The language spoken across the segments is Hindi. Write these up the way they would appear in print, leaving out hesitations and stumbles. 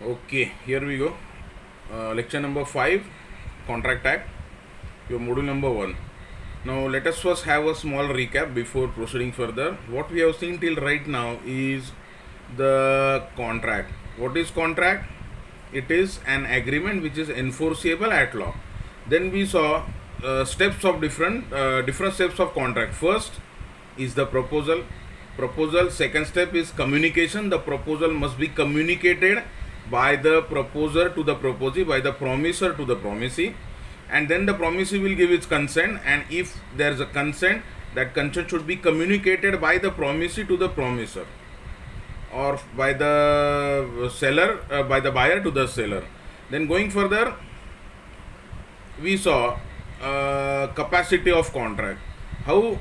Okay, here we go. Lecture number 5, Contract Act, your module number 1. Now, let us first have a small recap before proceeding further. What we have seen till right now is the contract. What is contract? It is an agreement which is enforceable at law. Then we saw steps of different steps of contract. First is the proposal. Second step is communication. The proposal must be communicated by the proposer to the proposee, by the promiser to the promisee, and then the promisee will give its consent. And if there is a consent, that consent should be communicated by the promisee to the promiser, or by the seller, by the buyer to the seller. Then going further, we saw capacity of contract. How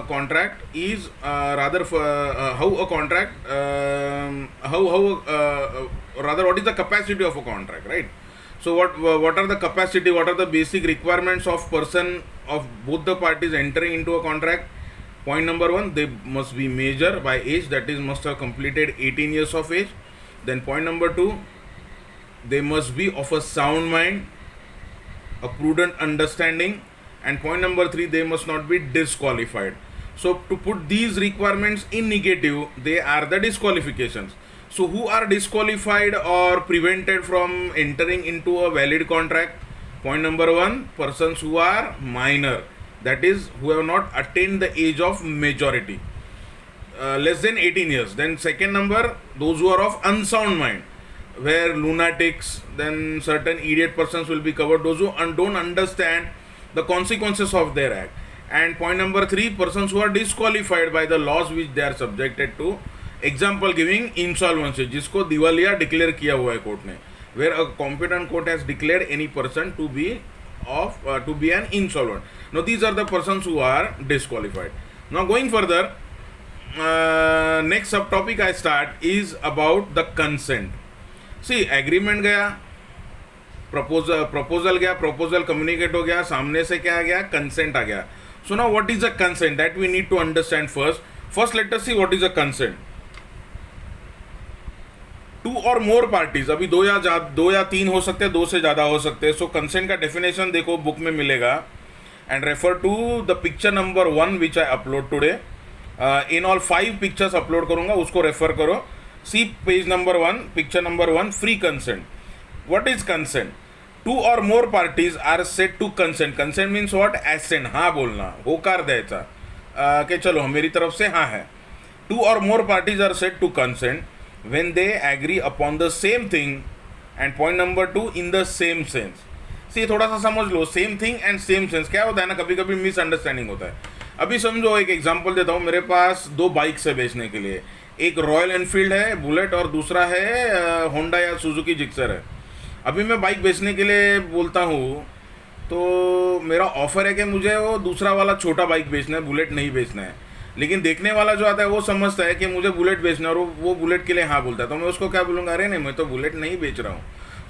contract is rather for how a contract how rather what is the capacity of a contract, right? So what are the capacity, what are the basic requirements of person of both the parties entering into a contract? Point number 1, they must be major by age, that is must have completed 18 years of age. Then point number 2, they must be of a sound mind, a prudent understanding. And point number 3, they must not be disqualified. So to put these requirements in negative, they are the disqualifications. So who are disqualified or prevented from entering into a valid contract? Point number 1, persons who are minor, that is who have not attained the age of majority, less than 18 years. Then second number, those who are of unsound mind, where lunatics, then certain idiot persons will be covered, those who don't understand the consequences of their act. And point number 3, persons who are disqualified by the laws which they are subjected to. Example giving insolvency, जिसको दिवालिया डिक्लेयर किया हुआ है कोर्ट ने, where a competent court has declared any person to be an insolvent. Now these are the persons who are disqualified. Now going further, next subtopic I start is about the consent. See, agreement गया, प्रपोजल गया, प्रपोजल कम्युनिकेट हो गया, सामने से क्या आ गया, कंसेंट आ गया. So now what is a consent, that we need to understand first let us see what is a consent. Two or more parties, अभी दो या तीन हो सकते हैं, दो से ज़्यादा हो सकते हैं. सो कंसेंट का डेफिनेशन देखो बुक में मिलेगा, and refer to the picture number 1 which I upload today. In all 5 pictures upload करूंगा, उसको रेफर करो. See page number 1, picture number 1, free consent. What is consent? 2 or more parties are said to consent. Consent means what? Assent, हाँ बोलना, होकार द्यायचा, कि चलो मेरी तरफ से हाँ है. 2 or more parties are said to consent when they agree upon the same thing. And point number 2, in the same sense. See, थोड़ा सा समझ लो, same thing and same sense क्या होता है ना, कभी कभी मिसअंडरस्टैंडिंग होता है. अभी समझो, एक एग्जांपल देता हूँ. मेरे पास 2 बाइक्स है बेचने के लिए. एक रॉयल एनफील्ड है बुलेट, और दूसरा है होंडा या सुजुकी जिक्सर है. अभी मैं बाइक बेचने के लिए बोलता हूँ, तो मेरा ऑफ़र है कि मुझे वो दूसरा वाला छोटा बाइक बेचना है, बुलेट नहीं बेचना है. लेकिन देखने वाला जो आता है वो समझता है कि मुझे बुलेट बेचना है, और वो बुलेट के लिए हाँ बोलता है. तो मैं उसको क्या बोलूँगा, अरे नहीं, मैं तो बुलेट नहीं बेच रहा हूँ.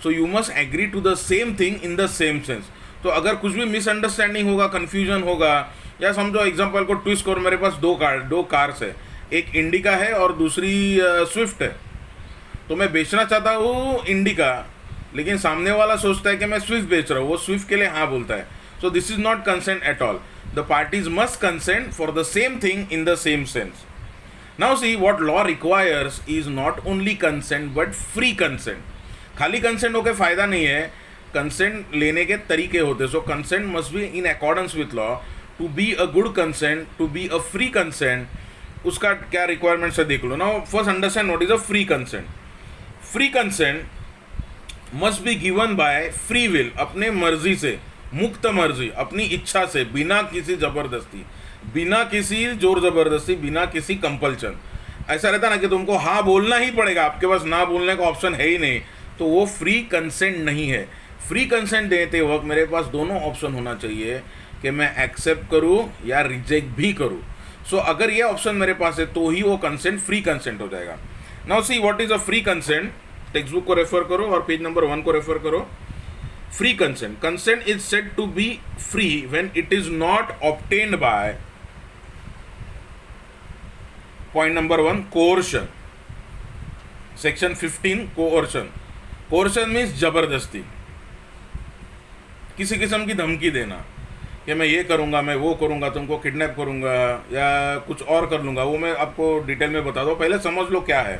So you must agree to the same thing in the same sense. तो अगर कुछ भी मिसअंडरस्टैंडिंग होगा, कन्फ्यूजन होगा, या समझो एग्जाम्पल को ट्विस्ट करो, मेरे पास दो कार्स है, एक इंडिका है और दूसरी स्विफ्ट है. तो मैं बेचना चाहता हूँ इंडिका, लेकिन सामने वाला सोचता है कि मैं स्विफ्ट बेच रहा हूँ, वो स्विफ्ट के लिए हाँ बोलता है. So this is not consent at all. The parties must consent for the same thing in the same sense. Now see, what law requires is not only consent but free consent. खाली कंसेंट होकर फायदा नहीं है, कंसेंट लेने के तरीके होते. So consent must be in accordance with law. To be a good consent, to be a free consent, उसका क्या रिक्वायरमेंट्स है देख लो. Now first understand what is a free consent. Free consent must be given by free will, अपने मर्जी से, मुक्त मर्जी, अपनी इच्छा से, बिना किसी ज़बरदस्ती, बिना किसी जोर ज़बरदस्ती, बिना किसी कंपल्शन. ऐसा रहता ना कि तुमको हाँ बोलना ही पड़ेगा, आपके पास ना बोलने का ऑप्शन है ही नहीं, तो वो फ्री कंसेंट नहीं है. फ्री कंसेंट देते वक्त मेरे पास दोनों ऑप्शन होना चाहिए कि मैं एक्सेप्ट करूँ या रिजेक्ट भी करूँ. सो अगर ये ऑप्शन मेरे पास है तो ही वो कंसेंट फ्री कंसेंट हो जाएगा. Now see what is a free consent. Text book को रेफर करो और पेज नंबर 1 को रेफर करो. Free consent. Consent is said to be free when it is not obtained by, point number 1, coercion. Section 15, coercion. Coercion means जबरदस्ती, किसी किस्म की धमकी देना कि मैं ये करूँगा, मैं वो करूँगा, तुमको किडनैप करूँगा या कुछ और कर लूँगा, वो मैं आपको डिटेल में बता दूँ, पहले समझ लो क्या है।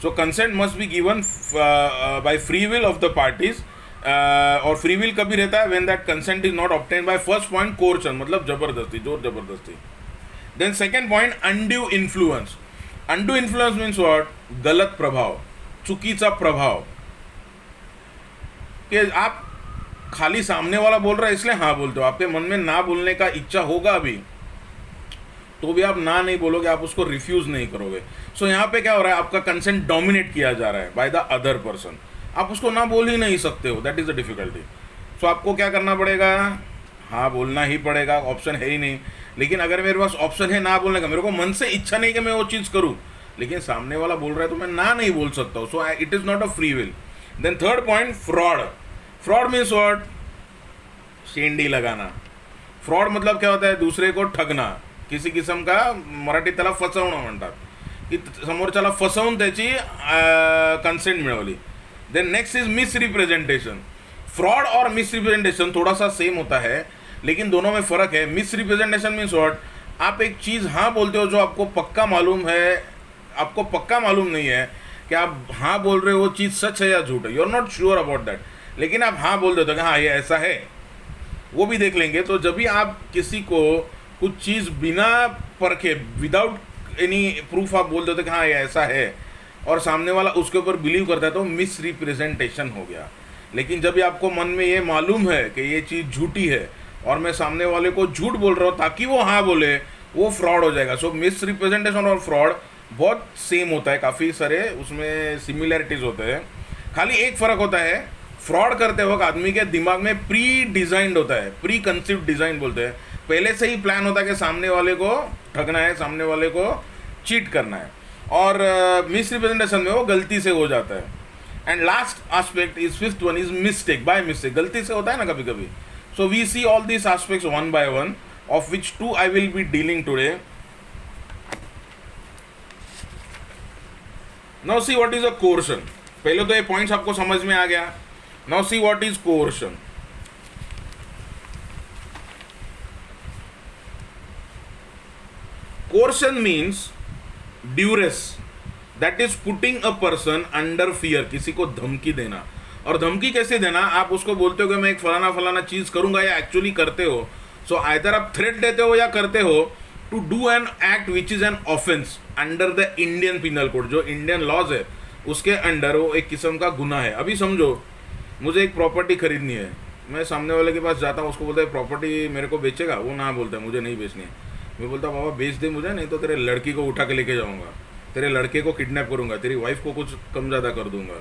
So consent must be given by free will of the parties, और फ्री विल कभी रहता है when that consent is not obtain by first point coercion, मतलब जबरदस्ती, जोर जबरदस्ती। Then second point undue influence. Undue influence means what? गलत प्रभाव, चुकीचा प्रभाव, कि आप खाली सामने वाला बोल रहा है इसलिए हाँ बोलते हो, आपके मन में ना बोलने का इच्छा होगा अभी तो भी आप ना नहीं बोलोगे, आप उसको रिफ्यूज नहीं करोगे। सो यहाँ पे क्या हो रहा है, आपका कंसेंट डोमिनेट किया जा रहा है बाय द अदर पर्सन, आप उसको ना बोल ही नहीं सकते हो, दैट इज द डिफिकल्टी। सो आपको क्या करना पड़ेगा? हाँ बोलना ही पड़ेगा, ऑप्शन है ही नहीं। लेकिन अगर मेरे पास ऑप्शन है ना बोलने का, मेरे को मन से इच्छा नहीं कि मैं वो चीज़ करूँ, लेकिन सामने वाला बोल रहा है तो मैं ना नहीं बोल सकता हूँ, so it is not a free will. Then third point fraud. Fraud means what? शेंडी लगाना। फ्रॉड मतलब क्या होता है? दूसरे को ठगना, किसी किस्म का मराठी त्याला फसवणं म्हणतात, की समोरच्याला फसवून त्याची कंसेंट मिळवली। Then next is misrepresentation. Fraud और मिसरिप्रेजेंटेशन थोड़ा सा सेम होता है, लेकिन दोनों में फ़र्क है। Misrepresentation means what? आप एक चीज़ हाँ बोलते हो जो आपको पक्का मालूम है, आपको पक्का मालूम नहीं है कि आप हाँ बोल रहे हो वो चीज़ सच है या झूठ है, you are not sure about that, लेकिन आप हाँ बोल देते हो कि हाँ ये ऐसा है, वो भी देख लेंगे। तो जब भी आप किसी को कुछ चीज़ बिना परखे, विदाउट एनी प्रूफ आप बोल देते हो कि हाँ ये ऐसा है, और सामने वाला उसके ऊपर बिलीव करता है, तो मिसरिप्रेजेंटेशन हो गया। लेकिन जब भी आपको मन में ये मालूम है कि ये चीज़ झूठी है और मैं सामने वाले को झूठ बोल रहा हूँ ताकि वो हाँ बोले, वो फ्रॉड हो जाएगा। सो मिसरिप्रेजेंटेशन और फ्रॉड बहुत सेम होता है, काफ़ी सारे उसमें सिमिलैरिटीज़ होते हैं। खाली एक फ़र्क होता है, फ्रॉड करते वक्त आदमी के दिमाग में प्री डिज़ाइंड होता है, प्री कंसीव्ड डिज़ाइन बोलते हैं, पहले से ही प्लान होता है कि सामने वाले को ठगना है, सामने वाले को चीट करना है। और मिसरिप्रेजेंटेशन में वो गलती से हो जाता है। And last aspect is fifth one is mistake, by mistake, गलती से होता है ना कभी कभी। So we see all this aspects one by one, of which two I will be dealing today. Now see what is a coercion. पहले तो ये पॉइंट्स आपको समझ में आ गया। Now see what is coercion. Coercion means duress, that is putting a person under fear, किसी को धमकी देना। और धमकी कैसे देना? आप उसको बोलते हो कि मैं एक फलाना फलाना चीज़ करूंगा, या एक्चुअली करते हो। सो आइदर आप थ्रेट देते हो या करते हो to do an act which is an offence under the Indian penal code, जो इंडियन लॉज है उसके अंडर वो एक किस्म का गुनाह है। अभी समझो मुझे एक प्रॉपर्टी खरीदनी है, मैं सामने वाले के पास जाता हूँ, उसको बोलता है प्रॉपर्टी मेरे को बेचेगा, वो ना बोलता है मुझे नहीं बेचनी है। मैं बोलता हूँ बाबा बेच दे मुझे, नहीं तो तेरे लड़की को उठा के लेके जाऊँगा, तेरे लड़के को किडनैप करूँगा, तेरी वाइफ को कुछ कम ज़्यादा कर दूंगा।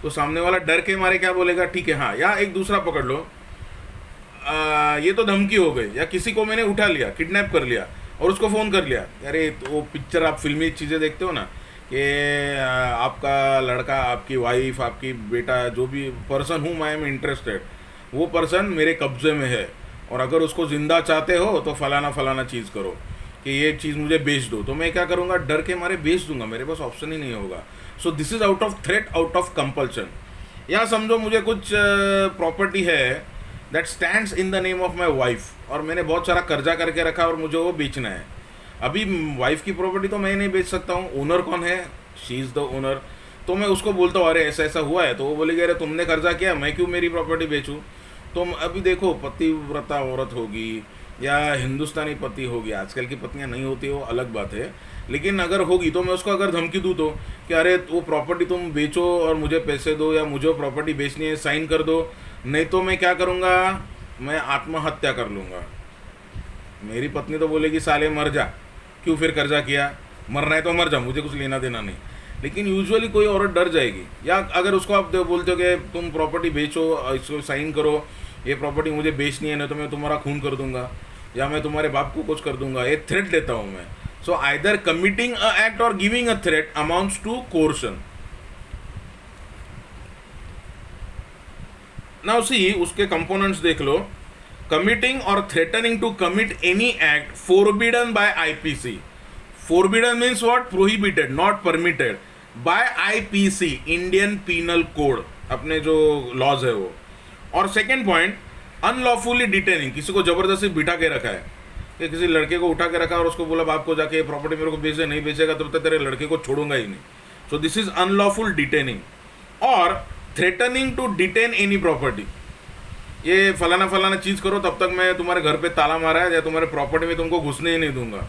तो सामने वाला डर के मारे क्या बोलेगा? ठीक है हाँ। या एक दूसरा पकड़ लो, ये तो धमकी हो गई, या किसी को मैंने उठा लिया, किडनैप कर लिया और उसको फ़ोन कर लिया। अरे तो वो पिक्चर आप फिल्मी चीज़ें देखते हो ना, कि आपका लड़का, आपकी वाइफ, आपकी बेटा, जो भी पर्सन हूँ आई एम इंटरेस्टेड, वो पर्सन मेरे कब्जे में है, और अगर उसको ज़िंदा चाहते हो तो फलाना फलाना चीज़ करो, कि ये चीज़ मुझे बेच दो। तो मैं क्या करूँगा? डर के मारे बेच दूंगा, मेरे पास ऑप्शन ही नहीं होगा। So this is out of threat, out of compulsion. या समझो मुझे कुछ प्रॉपर्टी है that stands in the name of my wife, और मैंने बहुत सारा कर्जा करके रखा और मुझे वो बेचना है। अभी वाइफ की प्रॉपर्टी तो मैं नहीं बेच सकता हूँ, ओनर कौन है? She is the owner. तो मैं उसको बोलता हूँ अरे ऐसा ऐसा हुआ है, तो वो बोलेगी अरे तुमने कर्जा किया, मैं क्यों मेरी प्रॉपर्टी बेचूँ? तो अभी देखो, पतिव्रता औरत होगी या हिंदुस्तानी पति होगी, आजकल की पत्नियां नहीं होती, वो अलग बात है, लेकिन अगर होगी तो मैं उसको अगर धमकी दूँ तो कि अरे वो प्रॉपर्टी तुम बेचो और मुझे पैसे दो, या मुझे वो प्रॉपर्टी बेचनी है साइन कर दो, नहीं तो मैं क्या करूँगा? मैं आत्महत्या कर लूँगा। मेरी पत्नी तो बोलेगी साले मर जा, क्यों फिर कर्जा किया, मरना है तो मर जा, मुझे कुछ लेना देना नहीं। लेकिन यूजुअली कोई औरत डर जाएगी। या अगर उसको आप बोलते हो कि तुम प्रॉपर्टी बेचो, इसको साइन करो, ये प्रॉपर्टी मुझे बेचनी है, नहीं तो मैं तुम्हारा खून कर दूंगा, या मैं तुम्हारे बाप को कुछ कर दूंगा, ये थ्रेट देता हूँ मैं। So either committing a act or giving a threat amounts to coercion. Now see उसके कंपोनेंट्स देख लो। Committing or threatening to commit any act forbidden by IPC. Forbidden means what? Prohibited, not permitted, by IPC, Indian penal code. अपने जो लॉज है वो। और सेकेंड पॉइंट, अनलॉफुली डिटेनिंग, किसी को जबरदस्ती बिठा के रखा है, कि किसी लड़के को उठा के रखा और उसको बोला बाप को जाके प्रॉपर्टी मेरे को बेच दे, नहीं बेचेगा तो तेरे लड़के को छोड़ूंगा ही नहीं। So this is unlawful detaining. Or threatening to detain any property, ये फलाना फलाना चीज़ करो तब तक मैं तुम्हारे घर पे ताला मारा है या तुम्हारे प्रॉपर्टी में तुमको घुसने ही नहीं दूंगा,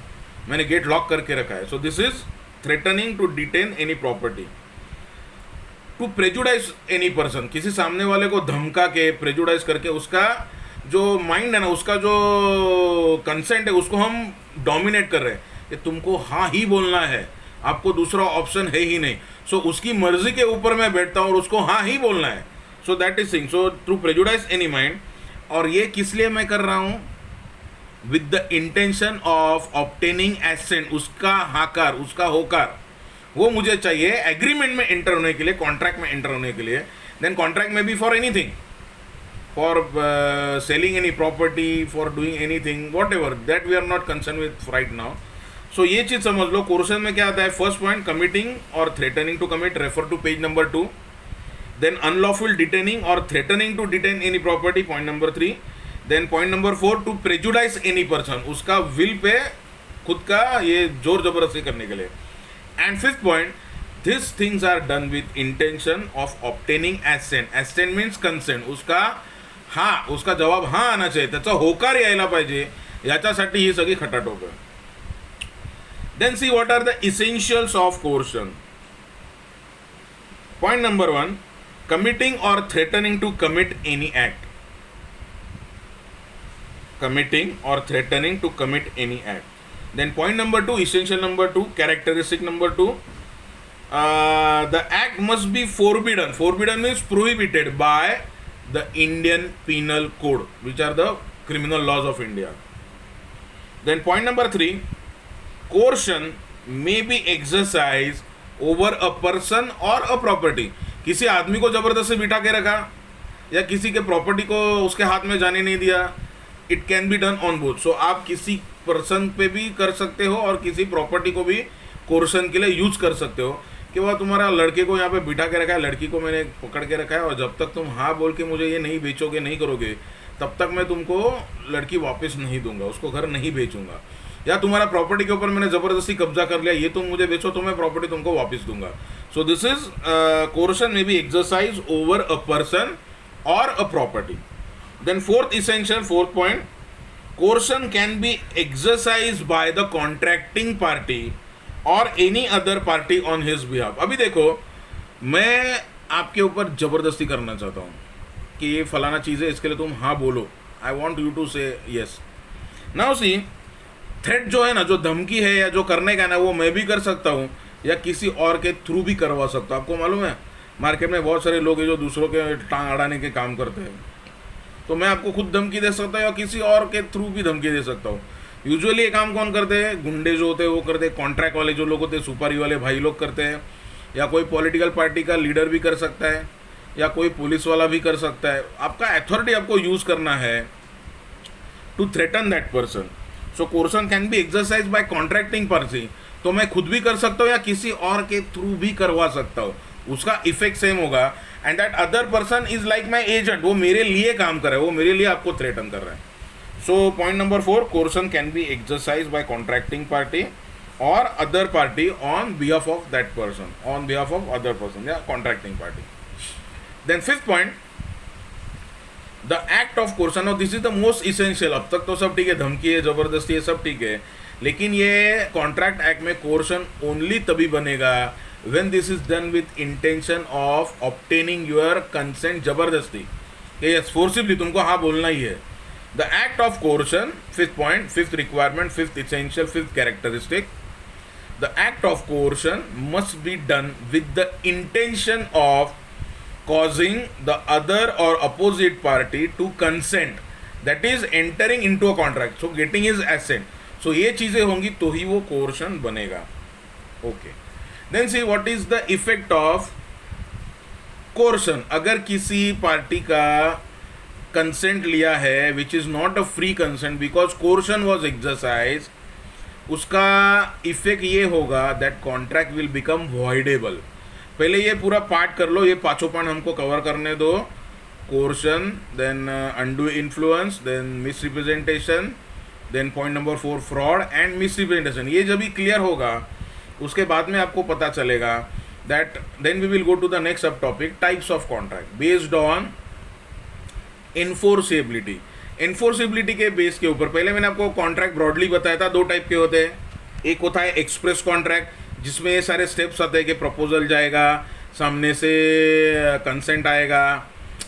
मैंने गेट लॉक करके रखा है। So this is threatening to detain any property. To prejudice any person, किसी सामने वाले को धमका के प्रेजुडाइज करके उसका जो माइंड है ना, उसका जो कंसेंट है उसको हम डोमिनेट कर रहे हैं कि तुमको हाँ ही बोलना है, आपको दूसरा ऑप्शन है ही नहीं। सो उसकी मर्जी के ऊपर मैं बैठता हूँ और उसको हाँ ही बोलना है। So that is thing. So to prejudice any mind, और ये किस लिए मैं कर रहा हूँ? With the intention of obtaining assent, उसका हाकार, उसका होकार वो मुझे चाहिए एग्रीमेंट में एंटर होने के लिए, कॉन्ट्रैक्ट में एंटर होने के लिए। देन कॉन्ट्रैक्ट में be for anything, for selling any property, for doing anything, whatever, that we are not concern with right now. So ये चीज़ समझ लो, कोर्सन में क्या आता है? First point, committing or threatening to commit, refer to page number 2। Then unlawful detaining or threatening to detain any property, point number 3। Then point number 4, to prejudice any person, उसका विल पे खुद का ये जोर जबरदस्ती करने के लिए। And fifth point, this things are done with intention of obtaining assent. Assent means consent, उसका हाँ, उसका जवाब हाँ आना चाहिए, त्याचा होकार यायला पाहिजे, याच्यासाठी ही सगळी खटाटोप आहे। Then see what are the essentials of coercion. Point number 1, committing or threatening to commit any act. Committing or threatening to commit any act. Then point number 2, essential number 2, characteristic number 2, the act must be forbidden. Forbidden means prohibited by the Indian Penal Code, which are the criminal laws of India. Then point number 3, coercion may be exercised over a person or a property. किसी आदमी को ज़बरदस्ती बिठा के रखा या किसी के प्रॉपर्टी को उसके हाथ में जाने नहीं दिया, it can be done on both. So आप किसी पर्सन पे भी कर सकते हो और किसी प्रॉपर्टी को भी कोर्सन के लिए यूज कर सकते हो, कि वह तुम्हारा लड़के को यहाँ पे बिठा के रखा है, लड़की को मैंने पकड़ के रखा है, और जब तक तुम हाँ बोल के मुझे ये नहीं बेचोगे, नहीं करोगे, तब तक मैं तुमको लड़की वापस नहीं दूंगा, उसको घर नहीं बेचूंगा। या तुम्हारा प्रॉपर्टी के ऊपर मैंने ज़बरदस्ती कब्जा कर लिया, ये तुम मुझे बेचो तो मैं प्रॉपर्टी तुमको वापस दूंगा। So this is coercion may be exercise over a person or a property. Then fourth essential, fourth point, coercion can be exercise by the contracting party or any other party on his behalf. अभी देखो, मैं आपके ऊपर ज़बरदस्ती करना चाहता हूँ कि ये फलाना चीज़ है, इसके लिए तुम हाँ बोलो, आई वॉन्ट यू टू से यस। नाउ सी, थ्रेट जो है ना, जो धमकी है या जो करने का ना, वो मैं भी कर सकता हूँ या किसी और के थ्रू भी करवा सकता हूँ। आपको मालूम है मार्केट में बहुत सारे लोग हैं जो दूसरों के टांग अड़ाने के काम करते हैं, तो मैं आपको खुद धमकी दे सकता हूँ या किसी और के थ्रू भी धमकी दे सकता हूँ। यूजुअली ये काम कौन करते हैं? गुंडे जो होते हैं वो करते हैं, कॉन्ट्रैक्ट वाले जो लोग होते हैं, सुपारी वाले भाई लोग करते हैं, या कोई पॉलिटिकल पार्टी का लीडर भी कर सकता है, या कोई पुलिस वाला भी कर सकता है। आपका अथॉरिटी आपको यूज़ करना है to threaten that person. So coercion can be exercise by contracting person, तो मैं खुद भी कर सकता हूँ या किसी और के थ्रू भी करवा सकता हूँ, उसका इफेक्ट सेम होगा। And that other person is like my agent, वो मेरे लिए काम कर रहा है, वो मेरे लिए आपको थ्रेटन कर रहा है। So point number 4, coercion can be exercise by contracting party or other party on behalf of that person, on behalf of other person या contracting party. Then fifth point, the act of coercion, और this is the most essential. अब तक तो सब ठीक है, धमकी है, जबरदस्ती है, सब ठीक है, लेकिन ये कॉन्ट्रैक्ट एक्ट में कोर्सन ओनली तभी बनेगा when this is done with intention of obtaining your consent, जबरदस्ती, कि यस फोर्सिबली तुमको हाँ बोलना ही है। The act of कोर्सन, fifth point, fifth requirement, fifth essential, fifth characteristic, the act of कोर्सन must be done with the intention of causing the other or opposite party to consent, that is entering into a contract, so getting his assent। so ये चीज़ें होंगी तो ही वो coercion बनेगा। okay, then see what is the effect of coercion। अगर किसी पार्टी का consent लिया है which is not a free consent because coercion was exercised, उसका इफेक्ट ये होगा that contract will become voidable। पहले ये पूरा पार्ट कर लो, ये पांचों पॉइंट हमको कवर करने दो. Coercion, then undue influence, then misrepresentation, then point number 4 fraud and misrepresentation. ये जब भी क्लियर होगा उसके बाद में आपको पता चलेगा that then we will go to the next sub topic, types of contract based on enforceability. Enforceability के बेस के ऊपर पहले मैंने आपको कॉन्ट्रैक्ट ब्रॉडली बताया था, दो टाइप के होते हैं. एक होता है एक्सप्रेस कॉन्ट्रैक्ट जिसमें ये सारे स्टेप्स आते हैं कि प्रपोजल जाएगा, सामने से कंसेंट आएगा,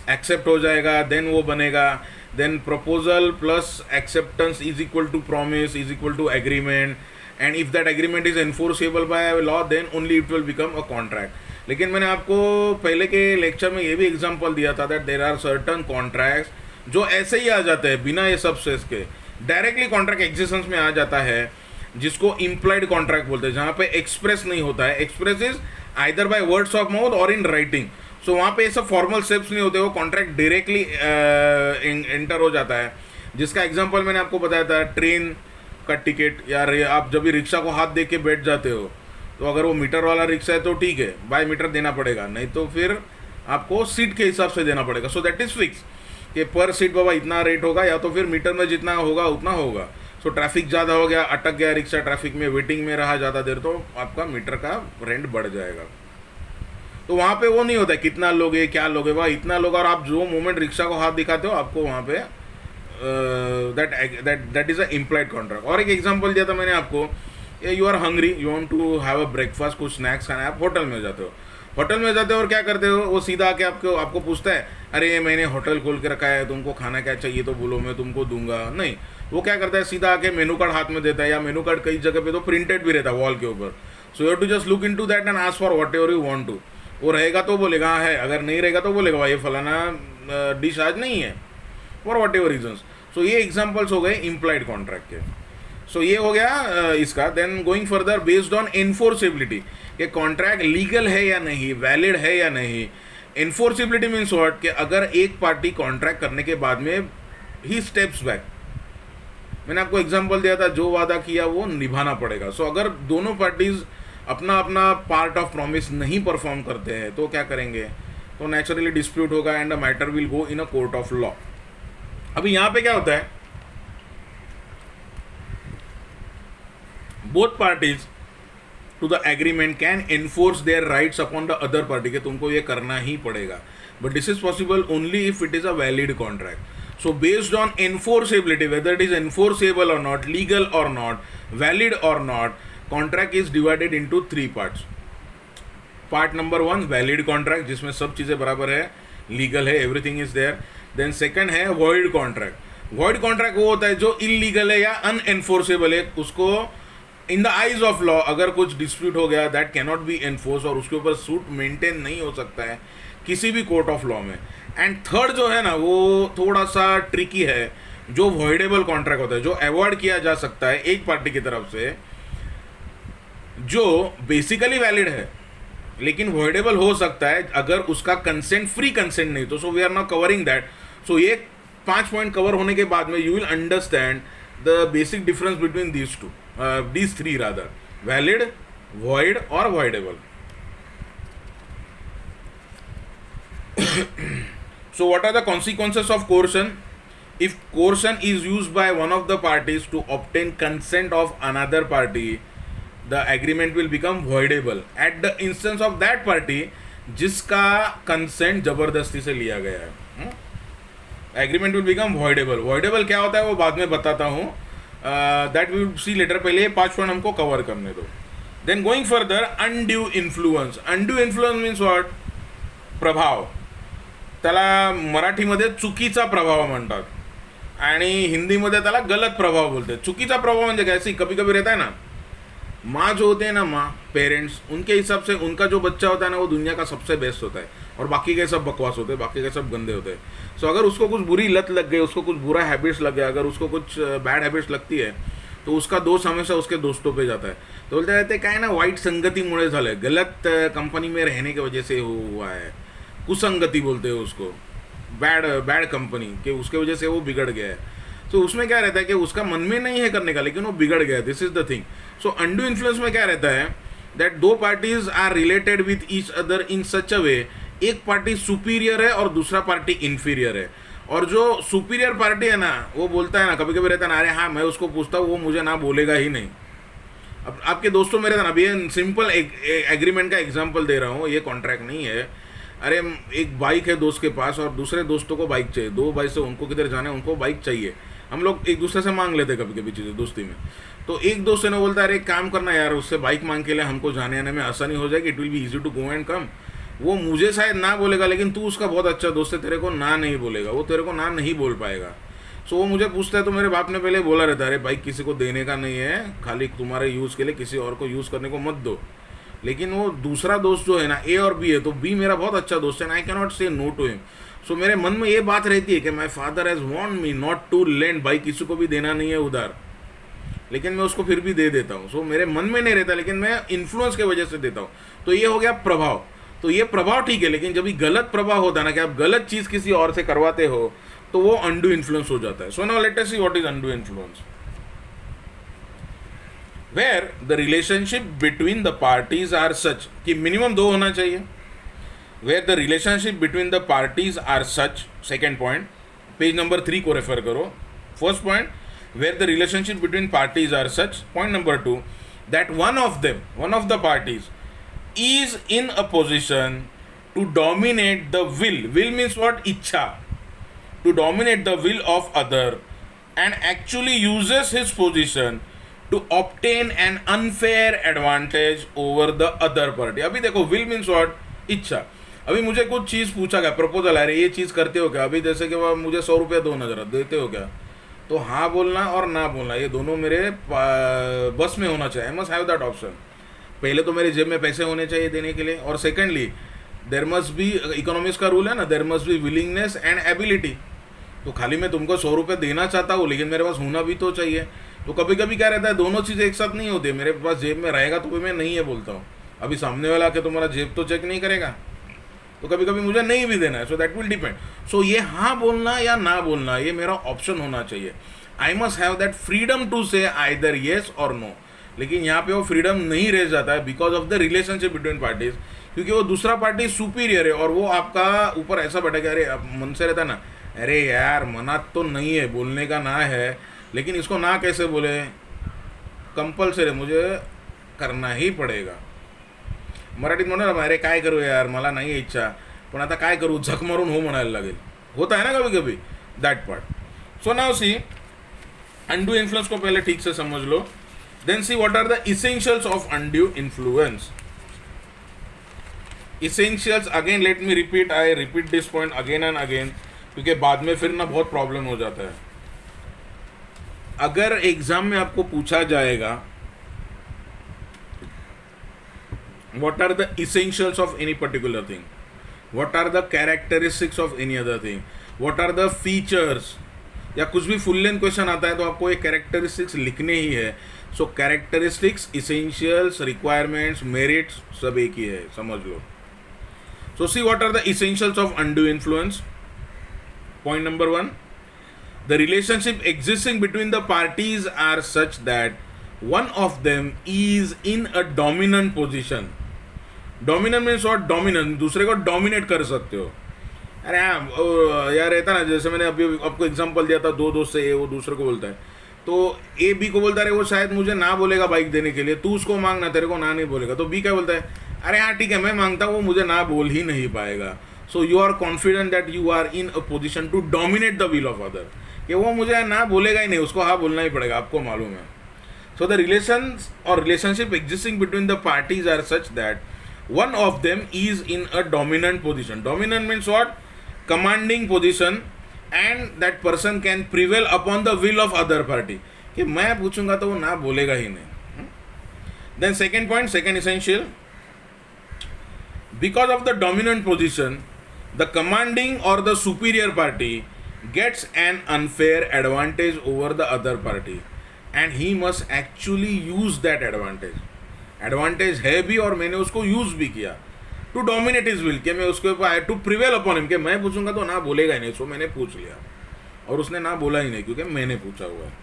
एक्सेप्ट हो जाएगा, देन वो बनेगा. Then proposal plus acceptance is equal to promise is equal to agreement, and if that agreement is enforceable by law then only it will become a contract. लेकिन मैंने आपको पहले के लेक्चर में ये भी एग्जांपल दिया था that there are certain contracts जो ऐसे ही आ जाते हैं बिना ये सब सेस के, डायरेक्टली कॉन्ट्रैक्ट एग्जिस्टेंस में आ जाता है, जिसको इम्प्लाइड कॉन्ट्रैक्ट बोलते हैं, जहाँ पे एक्सप्रेस नहीं होता है. Express is either by words of mouth और इन राइटिंग. सो वहाँ पे ये सब फॉर्मल स्टेप्स नहीं होते, वो कॉन्ट्रैक्ट डायरेक्टली एंटर हो जाता है. जिसका एग्जांपल मैंने आपको बताया था, ट्रेन का टिकट, या आप जब भी रिक्शा को हाथ दे के बैठ जाते हो तो अगर वो मीटर वाला रिक्शा है तो ठीक है, बाय मीटर देना पड़ेगा, नहीं तो फिर आपको सीट के हिसाब से देना पड़ेगा. सो दैट इज फिक्स कि पर सीट बाबा इतना रेट होगा, या तो फिर मीटर में जितना होगा उतना होगा. सो ट्रैफिक ज़्यादा हो गया, अटक गया रिक्शा ट्रैफिक में, वेटिंग में रहा ज़्यादा देर, तो आपका मीटर का रेंट बढ़ जाएगा. तो वहाँ पे वो नहीं होता है कितना लोगे क्या लोगे, वह इतना लोग, और आप जो मोमेंट रिक्शा को हाथ दिखाते हो आपको वहाँ पे that is an implied contract. और एक एग्जांपल दिया था मैंने आपको, you are hungry, you want to have a breakfast, कुछ स्नैक्स खाना है, आप होटल में जाते हो. होटल में जाते हो और क्या करते हो, वो सीधा आके आपको पूछता है, अरे मैंने होटल खोल के रखा है, तुमको खाना क्या चाहिए तो बोलो, मैं तुमको दूंगा. नहीं, वो क्या करता है, सीधा आके मेनू कार्ड हाथ में देता है, या मेनू कार्ड कई जगह पे तो प्रिंटेड भी रहता है वॉल के ऊपर. So you have to just look into that and ask for whatever you want to. वो रहेगा तो बोलेगा हाँ है, अगर नहीं रहेगा तो बोलेगा भाई ये फलाना डिश आज नहीं है, फॉर व्हाट एवर रीजन्स. सो ये एग्जाम्पल्स हो गए इम्प्लाइड कॉन्ट्रैक्ट के. सो ये हो गया इसका. Then going further, based on enforceability, कि कॉन्ट्रैक्ट लीगल है या नहीं, वैलिड है या नहीं. एनफोर्सेबिलिटी मीन्स व्हाट, कि अगर एक पार्टी कॉन्ट्रैक्ट करने के बाद में ही स्टेप्स बैक, मैंने आपको एग्जांपल दिया था, जो वादा किया वो निभाना पड़ेगा. सो अगर दोनों पार्टीज अपना अपना पार्ट ऑफ प्रॉमिस नहीं परफॉर्म करते हैं तो क्या करेंगे, तो नेचुरली डिस्प्यूट होगा and a matter will go in a court of law. अभी यहाँ पे क्या होता है, both parties to the agreement can enforce their rights upon the other party, के तुमको ये करना ही पड़ेगा, but this is possible only if it is a valid contract. So based on enforceability, whether it is enforceable or not, legal or not, valid or not, contract is divided into three parts. Part number 1, valid contract, जिसमें सब चीज़ें बराबर है, legal है, everything is there. Then second है void contract. Void contract वो होता है जो illegal है या unenforceable है, उसको in the eyes of law अगर कुछ dispute हो गया, that cannot be enforced, और उसके ऊपर suit maintain नहीं हो सकता है किसी भी कोर्ट ऑफ लॉ में. एंड थर्ड जो है ना, वो थोड़ा सा ट्रिकी है, जो वॉइडेबल कॉन्ट्रैक्ट होता है, जो अवॉइड किया जा सकता है एक पार्टी की तरफ से, जो बेसिकली वैलिड है लेकिन वॉइडेबल हो सकता है अगर उसका कंसेंट, फ्री कंसेंट नहीं तो. So we are not covering that. So ये 5 पॉइंट कवर होने के बाद में you will understand the basic difference between these three rather, valid, void और voidable. So what are the consequences of coercion? If coercion is used by one of the parties to obtain consent of another party, the agreement will become voidable at the instance of that party जिसका consent जबरदस्ती से लिया गया है. Agreement will become voidable. Voidable क्या होता है वो बाद में बताता हूँ, that we will see later. पहले 5 पॉइंट हमको कवर करने दो. Then going further, undue influence. Undue influence means what? प्रभाव. त्याला मराठीमध्ये चुकीचा प्रभाव म्हणतात आणि हिंदीमध्ये त्याला गलत प्रभाव बोलते हैं. चुकीचा प्रभाव म्हणजे काय, सी कभी कभी रहता है ना, माँ जो होते हैं ना, माँ पेरेंट्स, उनके हिसाब से उनका जो बच्चा होता है ना वो दुनिया का सबसे बेस्ट होता है, और बाकी के सब बकवास होते हैं, बाकी के सब गंदे होते हैं. सो अगर उसको कुछ बुरी लत लग गई, उसको कुछ बुरा हैबिट्स लग गया, अगर उसको कुछ बैड हैबिट्स लगती है तो उसका दोष हमेशा उसके दोस्तों पे जाता है. तो बोलते रहते काय ना, वाईट संगतीमुळे झालं, गलत कंपनी में रहने की वजह से हुआ है, कुसंगति बोलते हैं उसको, बैड कंपनी के, उसके वजह से वो बिगड़ गया है. तो उसमें क्या रहता है कि उसका मन में नहीं है करने का लेकिन वो बिगड़ गया. This is the thing. So undue influence में क्या रहता है, दैट दो parties are related with each other in such a way, एक पार्टी सुपीरियर है और दूसरा पार्टी इंफीरियर है, और जो सुपीरियर पार्टी है ना वो बोलता है ना, कभी कभी रहता है ना, अरे हाँ मैं उसको पूछता हूँ वो मुझे ना बोलेगा ही नहीं। अब आपके दोस्तों मेरे ना, अभी ये सिंपल एग्रीमेंट का एग्जांपल दे रहा हूँ, ये कॉन्ट्रैक्ट नहीं है। अरे एक बाइक है दोस्त के पास और दूसरे दोस्तों को बाइक चाहिए, दो भाई से उनको किधर जाना है उनको बाइक चाहिए, हम लोग एक दूसरे से मांग लेते कभी कभी चीज़ें दोस्ती में। तो एक दोस्त ने बोलता है अरे एक काम करना यार, उससे बाइक मांग के लिए हमको जाने आने में आसानी हो जाएगी, it will be easy to go and come. वो मुझे शायद ना बोलेगा, लेकिन तू उसका बहुत अच्छा दोस्त है, तेरे को ना नहीं बोलेगा, वो तेरे को ना नहीं बोल पाएगा। सो वो मुझे पूछता है, तो मेरे बाप ने पहले बोला रहता है अरे बाइक किसी को देने का नहीं है, खाली तुम्हारे यूज़ के लिए, किसी और को यूज़ करने को मत दो। लेकिन वो दूसरा दोस्त जो है ना, ए और बी है, तो बी मेरा बहुत अच्छा दोस्त है, I can not say no to him. सो मेरे मन में ये बात रहती है कि my father has want me not to lend, bike किसी को भी देना नहीं है उधार, लेकिन मैं उसको फिर भी दे देता हूँ। सो मेरे मन में नहीं रहता, लेकिन मैं इन्फ्लुएंस की वजह से देता हूँ। तो ये हो गया प्रभाव। तो ये प्रभाव ठीक है, लेकिन जब भी गलत प्रभाव होता है ना, कि आप गलत चीज़ किसी और से करवाते हो, तो वो अनडू इन्फ्लुएंस हो जाता है। So now let us see what is undue influence, where the relationship between the parties are such, कि मिनिमम दो होना चाहिए। वेयर the relationship between the parties are सच, सेकेंड पॉइंट, पेज नंबर 3 को रेफर करो। First point, where the relationship between parties are such. Point number 2, that one of the parties is in a position to dominate the will means what, इच्छा, to dominate the will of other and actually uses his position to obtain an unfair advantage over the other party। अभी देखो will means what, इच्छा। अभी मुझे कुछ चीज़ पूछा गया, प्रपोजल, अरे ये चीज़ करते हो क्या, अभी जैसे कि वह मुझे 100 रुपये दो नजर देते हो क्या, तो हाँ बोलना और ना बोलना ये दोनों मेरे बस में होना चाहिए। I must have that option. पहले तो मेरे जेब में पैसे होने चाहिए देने के लिए, और secondly there must be, economics का रूल है ना, there must be willingness and ability. तो खाली मैं तुमको 100 रुपये देना चाहता हूँ, लेकिन मेरे पास होना भी तो चाहिए। तो कभी कभी क्या रहता है, दोनों चीज़ें एक साथ नहीं होती। मेरे पास जेब में रहेगा तो भी मैं नहीं है बोलता हूँ, अभी सामने वाला आके तुम्हारा जेब तो चेक नहीं करेगा, तो कभी कभी मुझे नहीं भी देना है। So that will depend. So ये हाँ बोलना या ना बोलना, ये मेरा ऑप्शन होना चाहिए। I must have that freedom to say either yes or no. लेकिन यहाँ पे वो फ्रीडम नहीं रह जाता है because of the relationship between parties, क्योंकि वो दूसरा पार्टी सुपीरियर है और वो आपका ऊपर ऐसा बैठा कि अरे मन से रहता ना, अरे यार मना तो नहीं है, बोलने का ना है, लेकिन इसको ना कैसे बोले, कंपल्सरी मुझे करना ही पडेगा। मराठीत म्हणा ना, अरे काय करू यार, मला नाही आहे इच्छा, पण आता काय करू, झक मारून हो म्हणायला लागेल, होता है ना कभी कभी that part. So now see, undo influence को पहले ठीक से समझ लो, then see what are the essentials of undue influence। essentials again let me repeat, I repeat this point again and again, क्योंकि बाद में फिर ना बहुत प्रॉब्लम हो जाता है। अगर एग्जाम में आपको पूछा जाएगा what are the essentials of any particular thing, what are the characteristics of any other thing, what are the features, या कुछ भी फुल लेंथ क्वेश्चन आता है तो आपको एक कैरेक्टरिस्टिक्स लिखने ही है। So characteristics, essentials, requirements, merits सब एक ही है, समझ लो। So see what are the essentials of undue influence. Point number 1, the relationship existing between the parties are such that one of them is in a dominant position. Dominant means what, dominant, दूसरे को डोमिनेट कर सकते हो। अरे हाँ यार रहता ना, जैसे मैंने अभी आपको एग्जांपल दिया था, दो दोस्त से, वो दूसरे को बोलता है, तो ए बी को बोलता है वो शायद मुझे ना बोलेगा बाइक देने के लिए, तू उसको मांगना, तेरे को ना नहीं बोलेगा। तो बी क्या बोलता है, अरे हाँ ठीक है मैं मांगता हूँ, वो मुझे ना बोल ही नहीं पाएगा। So you are confident that you are in a position to dominate the will of other, कि वो मुझे ना बोलेगा ही नहीं, उसको हाँ बोलना ही पड़ेगा, आपको मालूम है। So the relations or relationship existing between the parties are such that one of them is in a dominant position. Dominant means what, commanding position, and that person can prevail upon the will of other party, कि मैं पूछूंगा तो वो ना बोलेगा ही नहीं। Then second point, second essential, because of the dominant position the commanding or the superior party gets an unfair advantage over the other party and he must actually use that advantage. Advantage है भी और मैंने उसको यूज भी किया, टू डोमिनेट इज विल, कि मैं उसके ऊपर, टू प्रिवेल अपॉन हिम, कि मैं पूछूंगा तो ना बोलेगा ही नहीं, सो मैंने पूछ लिया और उसने ना बोला ही नहीं क्योंकि मैंने पूछा हुआ है।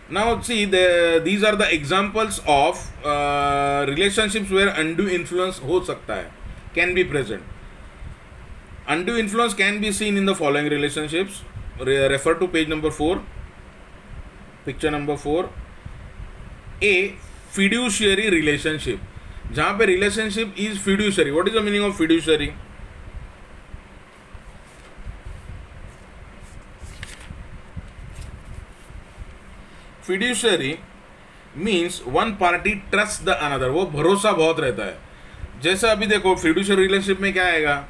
Now see, these are the examples of relationships where undue influence हो सकता है, can be present. Undue influence can be seen in the following relationships. Refer to page number 4, picture number 4. A, fiduciary relationship. जहाँ पे relationship is fiduciary. What is the meaning of fiduciary? Fiduciary means one party trust the another, वो भरोसा बहुत रहता है. जैसे अभी देखो फिड्यूशियरी रिलेशनशिप में क्या आएगा,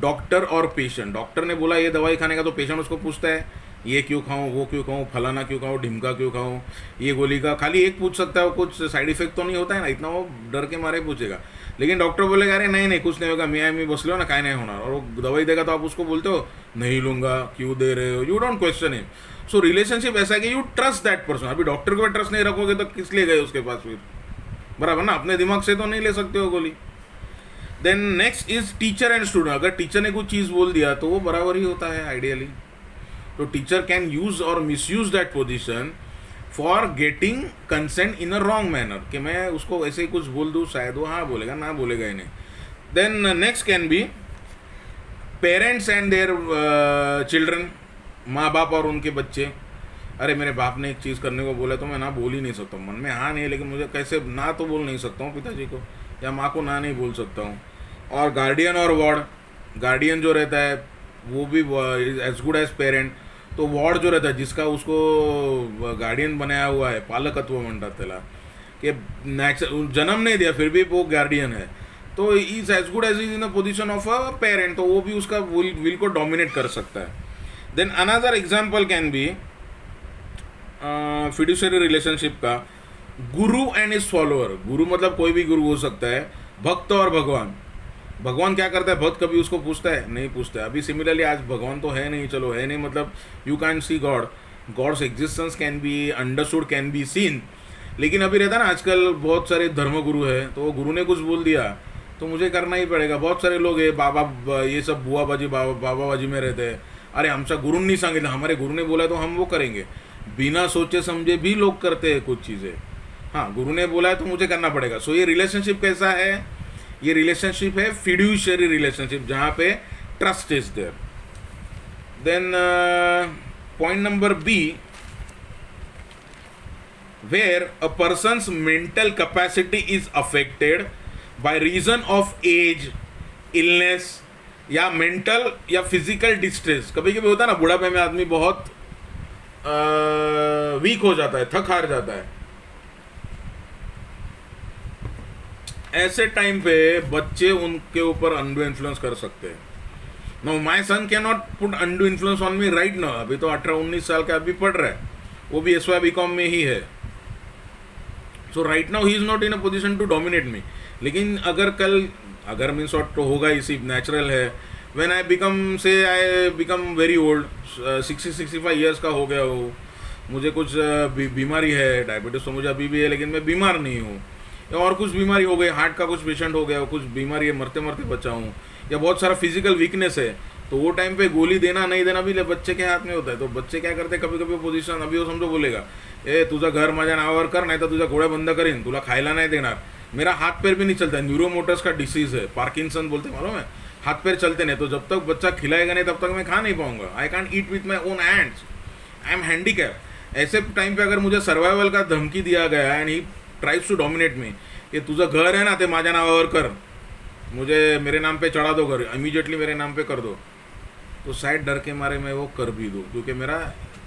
डॉक्टर और पेशेंट. डॉक्टर ने बोला ये दवाई खाने का, तो पेशेंट उसको पूछता है ये क्यों खाऊं, वो क्यों खाऊं, फलाना क्यों खाऊं, ढिमका क्यों खाऊं, ये गोली का. खाली एक पूछ सकता है, वो कुछ साइड इफेक्ट तो नहीं होता है ना, इतना वो डर के मारे पूछेगा. लेकिन डॉक्टर बोलेगा अरे नहीं नहीं कुछ नहीं होगा, मियाँ मी बस लो ना, काय नहीं होना. और वो दवाई देगा तो आप उसको बोलते हो नहीं लूंगा, क्यों दे रहे हो, you don't question him. So relationship ऐसा है कि यू ट्रस्ट दैट पर्सन. अभी डॉक्टर को ट्रस्ट नहीं रखोगे तो किस लिए गए उसके पास फिर, बराबर ना, अपने दिमाग से तो नहीं ले सकते हो गोली. Then next is teacher and student. अगर टीचर ने कुछ चीज़ बोल दिया तो वो बराबर ही होता है आइडियली. तो टीचर कैन यूज और miss use that position for getting consent in a wrong manner, कि मैं उसको ऐसे ही कुछ बोल दूँ, शायद वो हाँ बोलेगा, ना बोलेगा ही नहीं. Then next can be parents and their children. माँ बाप और उनके बच्चे. अरे मेरे बाप ने एक चीज़ करने को बोला तो मैं ना बोल ही नहीं सकता हूँ, मन में हाँ नहीं, लेकिन मुझे कैसे ना तो बोल नहीं सकता हूँ पिताजी को, या माँ को ना नहीं बोल सकता हूँ. और गार्डियन और वॉर्ड. गार्डियन जो रहता है वो भी एज गुड एज पेरेंट. तो वॉर्ड जो रहता है जिसका उसको गार्डियन बनाया हुआ है, पालकत्व म्हणतात त्याला, कि जन्म नहीं दिया फिर भी वो गार्डियन है, तो is as good as is in a position of a parent, तो वो भी उसका विल को डोमिनेट कर सकता है. Then another example can be fiduciary relationship का गुरु एंड इज फॉलोअर. गुरु मतलब कोई भी गुरु हो सकता है. भक्त और भगवान. भगवान क्या करता है, भक्त कभी उसको पूछता है, नहीं पूछता है. अभी सिमिलरली आज भगवान तो है नहीं, चलो है नहीं मतलब you can see God, God's existence can be understood, can be seen. लेकिन अभी रहता है ना आजकल बहुत सारे धर्मगुरु है, तो वो गुरु ने कुछ बोल दिया तो मुझे करना ही पड़ेगा. बहुत सारे लोग है बाबा, ये सब बुआबाजी बाबाबाजी में रहते हैं. अरे आमचा गुरुंनी सांगितलं, हमारे गुरु ने बोला तो हम वो करेंगे. बिना सोचे समझे भी लोग करते हैं कुछ चीज़ें. हाँ गुरु ने बोला है तो मुझे करना पड़ेगा. सो ये रिलेशनशिप कैसा है, ये रिलेशनशिप है फिड्यूशियरी रिलेशनशिप, जहाँ पे trust is there. Then point number B, where a person's mental capacity is affected by reason of age, illness या मेंटल या फिजिकल डिस्ट्रेस. कभी कभी होता है ना बुढ़ापे में आदमी बहुत वीक हो जाता है, थक हार जाता है. ऐसे टाइम पे बच्चे उनके ऊपर अनडू इन्फ्लुएंस कर सकते हैं. No my son can not put undue influence on me right now. अभी तो 18-19 साल का अभी पढ़ रहा है, वो भी SY BCom में ही है. So right now he is not in a position to dominate me. लेकिन अगर कल, अगर मीन्स और तो होगा इसी नेचुरल है, when I become very old, 60-65 years का हो गया हो, मुझे कुछ बीमारी है, डायबिटीज़ तो मुझे अभी भी है लेकिन मैं बीमार नहीं हूँ, या और कुछ बीमारी हो गई, हार्ट का कुछ पेशेंट हो गया, कुछ बीमारी है, मरते मरते बचा हूँ, या बहुत सारा फिजिकल वीकनेस है, तो वो टाइम पे गोली देना नहीं देना भी बच्चे के हाथ में होता है. तो बच्चे क्या करते हैं, कभी कभी पोजिशन, अभी वो समझो बोलेगा ए तुझं घर माझ्या नावावर कर, नाही तर तुझ्या गोळ्या बंद करीन, तुला खायला नाही देणार. मेरा हाथ पैर भी नहीं चलता है, न्यूरोमोटर्स का डिसीज़ है, पार्किंसन बोलते हैं मालूम है, हाथ पैर चलते नहीं. तो जब तक बच्चा खिलाएगा नहीं तब तक मैं खा नहीं पाऊंगा. I can't eat with my own hands, I am handicap. ऐसे टाइम पे अगर मुझे सर्वाइवल का धमकी दिया गया and he tries to dominate me, कि तुझं घर है ना ते माझ्या नावावर कर, मुझे मेरे नाम पे चढ़ा दो घर, इमीडिएटली मेरे नाम पे कर दो, तो शायद डर के मारे मैं वो कर भी दूँ, क्योंकि मेरा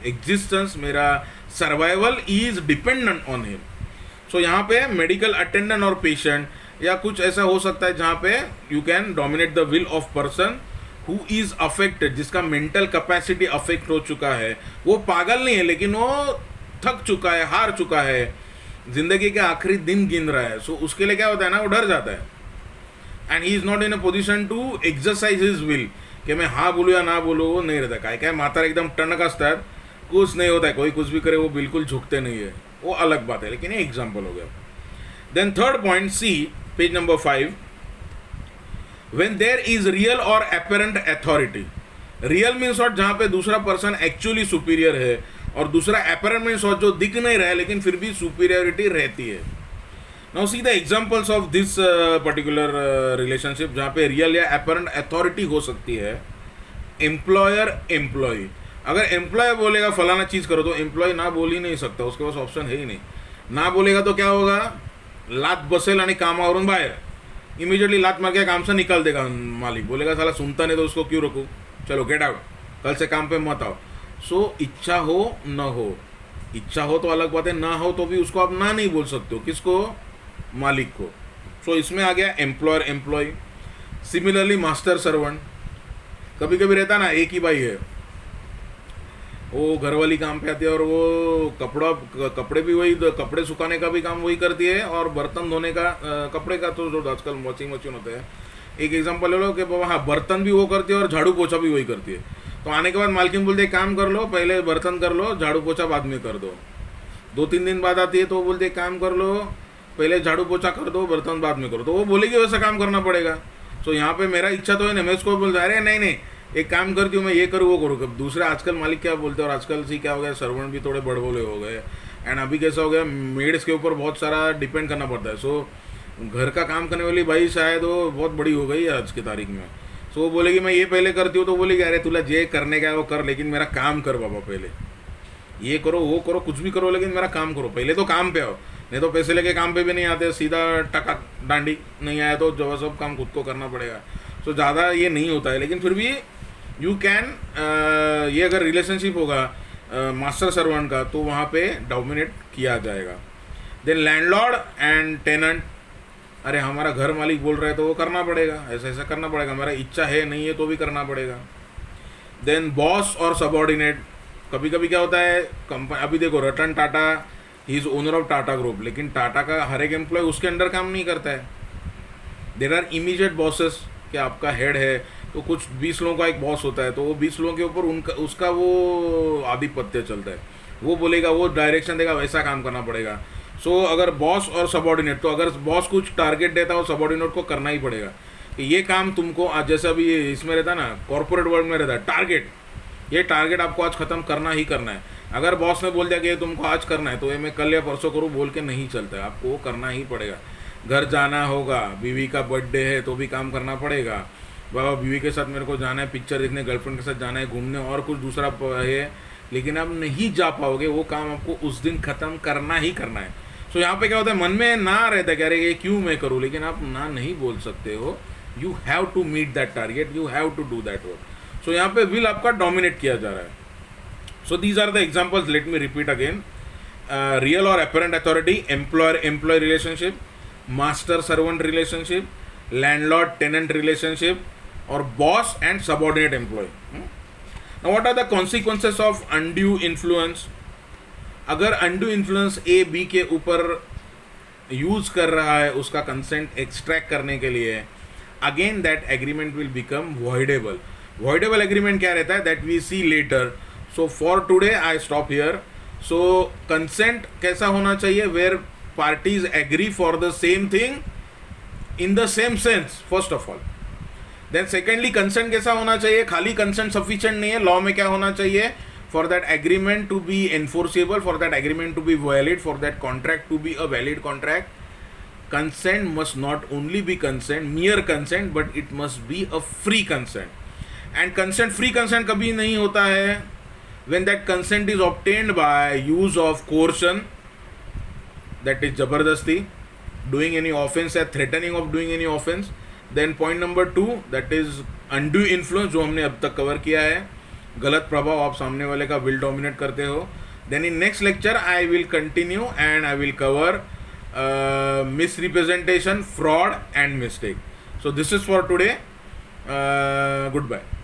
एग्जिस्टेंस, मेरा survival is dependent on him. So यहाँ पे मेडिकल अटेंडेंट और पेशेंट या कुछ ऐसा हो सकता है जहाँ पे you can dominate the will of person who is affected, जिसका मेंटल कैपेसिटी अफेक्ट हो चुका है. वो पागल नहीं है लेकिन वो थक चुका है, हार चुका है, जिंदगी के आखिरी दिन गिन रहा है. सो उसके लिए क्या होता है ना, वो डर जाता है and he is not in a position to exercise his will, कि मैं हाँ बोलूँ या ना बोलूँ. वो नहीं रहता. काय म्हातारा एकदम टणक असतात, कुछ नहीं होता है, कोई कुछ भी करे वो बिल्कुल झुकते नहीं है, वो अलग बात है. लेकिन ये एग्जाम्पल हो गया. Then third point C, page number 5, when there is real or apparent authority. Real means और जहाँ पे दूसरा पर्सन एक्चुअली सुपीरियर है और दूसरा apparent मीन्स जो दिख नहीं रहा है लेकिन फिर भी सुपीरियरिटी रहती है. Now see the examples of this particular relationship जहाँ पे रियल या अपरेंट अथॉरिटी हो सकती है. एम्प्लॉयर एम्प्लॉय, अगर एम्प्लॉय बोलेगा फलाना चीज़ करो तो एम्प्लॉय ना बोल ही नहीं सकता, उसके पास ऑप्शन है ही नहीं. ना बोलेगा तो क्या होगा, लात बसेल आणि कामावरून बाहेर, इमिजिएटली लात मार के काम से निकाल देगा मालिक. बोलेगा साला सुनता नहीं तो उसको क्यों रोकूं, चलो गेट आउट, कल से काम पे मत आओ. सो इच्छा हो न हो, इच्छा हो तो अलग बात है, ना हो तो भी उसको आप ना नहीं बोल सकते हो. किसको, मालिक को. सो इसमें आ गया employer employ. Similarly master servant, कभी कभी रहता ना एक ही भाई है, वो घरवाली काम पे आती है और वो कपड़े भी वही, कपड़े सुखाने का भी काम वही करती है और बर्तन धोने का, कपड़े का तो जो आजकल वॉशिंग मशीन होते हैं, एक एग्जांपल ले लो कि बाबा हाँ बर्तन भी वो करती है और झाड़ू पोछा भी वही करती है. तो आने के बाद मालकिन बोलते है काम कर लो, पहले बर्तन कर लो, झाड़ू पोछा बाद में कर दो. 2-3 दिन बाद आती है तो वो बोलते काम कर लो, पहले झाड़ू पोछा कर दो, बर्तन बाद में करो. तो वो बोलेगी वैसा काम करना पड़ेगा. सो यहाँ पे मेरा इच्छा तो है ना, मैं उसको बोलता अरे नहीं एक काम करती हूँ मैं, ये करूँ वो करूँ. कब दूसरे आजकल मालिक क्या बोलते हैं, और आजकल सी क्या हो गया, सर्वेंट भी थोड़े बड़बोले हो गए. एंड अभी कैसा हो गया, मेड्स के ऊपर बहुत सारा डिपेंड करना पड़ता है. सो घर का काम करने वाली भाई शायद वो बहुत बड़ी हो गई है आज की तारीख में. सो वो बोलेगी मैं ये पहले करती हूँ, तो बोलेगी अरे तुला जे करने का है वो कर, लेकिन मेरा काम कर बाबा, पहले ये करो वो करो, कुछ भी करो लेकिन मेरा काम करो, पहले तो काम पे आओ. नहीं तो पैसे लेके काम पे भी नहीं आते, सीधा टका डांडी, नहीं आया तो जो सब काम खुद को करना पड़ेगा. सो ज़्यादा ये नहीं होता है, लेकिन फिर भी यू कैन, ये अगर रिलेशनशिप होगा मास्टर सर्वेंट का तो वहाँ पे डोमिनेट किया जाएगा. देन लैंडलॉर्ड एंड टेनेंट, अरे हमारा घर मालिक बोल रहा है तो वो करना पड़ेगा, ऐसा ऐसा करना पड़ेगा, मेरा इच्छा है नहीं है तो भी करना पड़ेगा. देन बॉस और सबॉर्डिनेट, कभी कभी क्या होता है कंपनी, अभी देखो Ratan Tata he is owner of Tata group, लेकिन टाटा का हर एक एम्प्लॉय उसके अंडर काम नहीं करता है. देर आर इमीडिएट बॉसेस, कि आपका हेड है तो कुछ 20 लोगों का एक बॉस होता है, तो वो 20 लोगों के ऊपर उनका उसका वो आधिपत्य चलता है, वो बोलेगा, वो डायरेक्शन देगा, वैसा काम करना पड़ेगा. सो अगर बॉस और सबॉर्डिनेट, तो अगर बॉस कुछ टारगेट देता है और सबॉर्डिनेट को करना ही पड़ेगा कि ये काम तुमको आज, जैसे अभी इसमें रहता है ना, कॉर्पोरेट वर्ल्ड में रहता है टारगेट, ये टारगेट आपको आज ख़त्म करना ही करना है. अगर बॉस ने बोल दिया कि ये तुमको आज करना है तो ये मैं कल या परसों करूँ बोल के नहीं चलता है, आपको वो करना ही पड़ेगा. घर जाना होगा, बीवी का बर्थडे है तो भी काम करना पड़ेगा, बाबा बीवी के साथ मेरे को जाना है पिक्चर देखने, गर्लफ्रेंड के साथ जाना है घूमने, और कुछ दूसरा है, लेकिन आप नहीं जा पाओगे, वो काम आपको उस दिन ख़त्म करना ही करना है. सो यहाँ पे क्या होता है, मन में ना रहता है कि अरे ये क्यों मैं करूँ, लेकिन आप ना नहीं बोल सकते हो. You have to meet that target, you have to do that work. So यहाँ पे विल आपका डोमिनेट किया जा रहा है. So these are the examples, let me repeat again. Real or apparent authority, employer employ relationship, master servant relationship, landlord tenant relationship, or boss and subordinate employ. Now what are the consequences of undue influence. अगर अनड्यू इन्फ्लुएंस ए बी के ऊपर यूज कर रहा है उसका कंसेंट एक्सट्रैक्ट करने के लिए, again that agreement will become voidable. Voidable agreement क्या रहता है, that we see later. So for today I stop here. So consent कैसा होना चाहिए, where parties agree for the same thing in the same sense, first of all. Then secondly, consent कैसा होना चाहिए, खाली consent sufficient नहीं है, law में क्या होना चाहिए, for that agreement to be enforceable, for that agreement to be valid, for that contract to be a valid contract, consent must not only be consent, mere consent, but it must be a free consent. And consent, free consent कभी नहीं होता है when that consent is obtained by use of coercion, that is जबरदस्ती, doing any offense या threatening of doing any offense. Then point number 2, that is undue influence, जो हमने अब तक कवर किया है, गलत प्रभाव, आप सामने वाले का will dominate करते हो. Then in next lecture I will continue and I will cover misrepresentation, fraud and mistake. So this is for today. Goodbye.